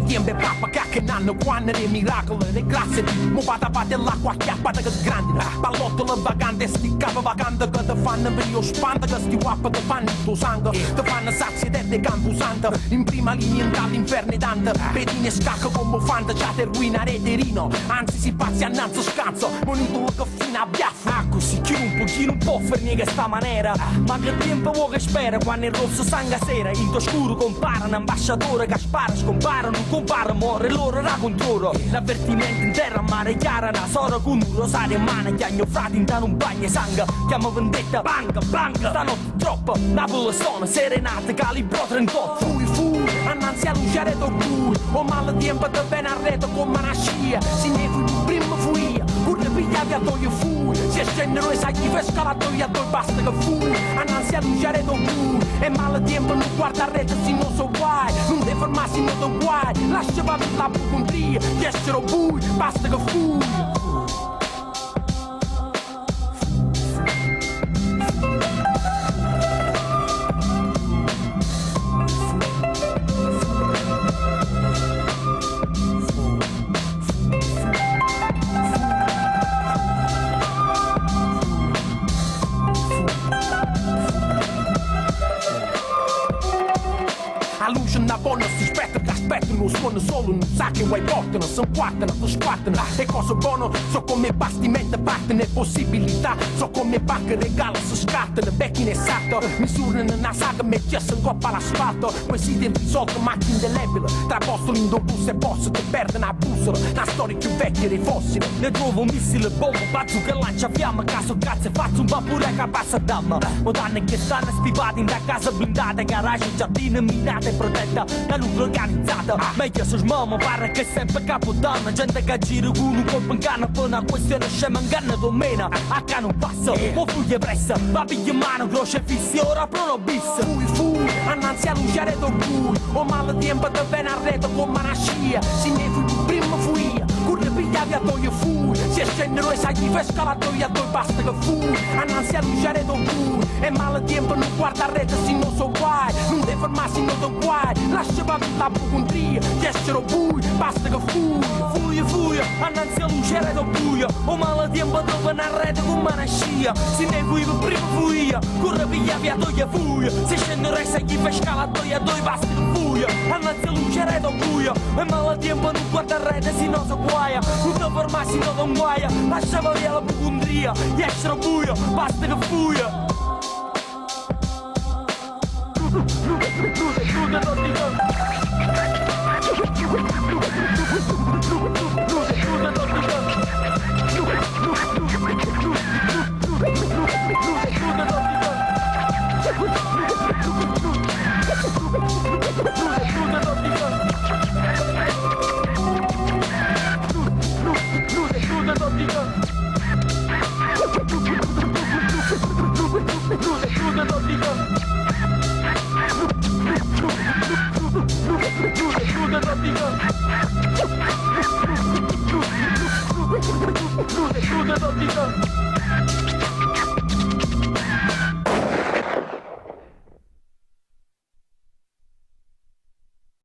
tiempo pappa che nanno quando le miracoli le grazie mo vada dell'acqua chiappata che grande pallottole vagante sti capo vagante che te fanno venire spanta che sti guappa te fanno il tuo sangue te fanno sazi de campusante in prima linea dall'inferno e dante pedine scacco come fanta c'ha te ruina reterino anzi si passi annanzi scanso monito che fino a biaffa così chi non può fare che sta maniera ma che tempo vuoi che spera quando il rosso sangue sera in to scuro compara un ambasciatore che spara scompara non compara muore loro da controllo l'avvertimento in terra mare chiara una sora con un rosario in mano chiagno frati in un bagno sangue chiamo vendetta banca stanotte troppo Napoli sono serenate calibro 38 fui annanzi a luciare to cui o male tempo te ben arredo come una scia si ne fui prima fui pur ne pigliavi a toglio fui si scendero e sai chi fa scalato a due basta che fui annanzi a luciare to cui e male tempo non guarda a rete si non so guai non devi fermarsi non te guai lascia va la bucondria gestero bui basta che fui a luce una buona si aspetta che aspettano suona solo non sa che vuoi portano sono quattano tu squattano e cosa buono so come bastimento partono e possibilità so come pacche regalo si scattano becchi ne satto misurano una saga me gesso in coppa all'asfalto questi tempi risolto macchine indelebile tra postoli in bus e posto che perdono a bussola una storia più vecchia dei fossili ne trovo un missile bomba bazzo che lancia fiamma caso cazzo e faccio un vapore che passa damma o danni che stanno spivati in da casa blindata garage giardino minate protetta da lucro organizzata meglio se smamo pare che sempre capodanno gente che gira con un colpo in canna per una questione scema in canna domena a canna un passo mo fuglie pressa va piglia in mano croce fissi ora prono bis fui annanzi a luciare to cui o male tempo te ben arredo come una scia si ne fui prima fui curre pigliavi a toglio fui si scendero e sai chi fa scalato a due basta che fui annanzi a luciare to cui e male tempo non guarda a rete si non so guai non devi fermarsi non te guai lascia va la bucondria gestero bui basta che fui annanzi a luciare to buio o male tempo dove una rete come una scia si ne fui prima fui curre pigliavi a toglio fui si scendero e sai chi fa scalato a due basta che fui annanzi a luciare to buio e male tempo non guarda a rete si non so guaia non te fermarsi non te guaia lascia via la bucondria gestero buio basta che fui Luce,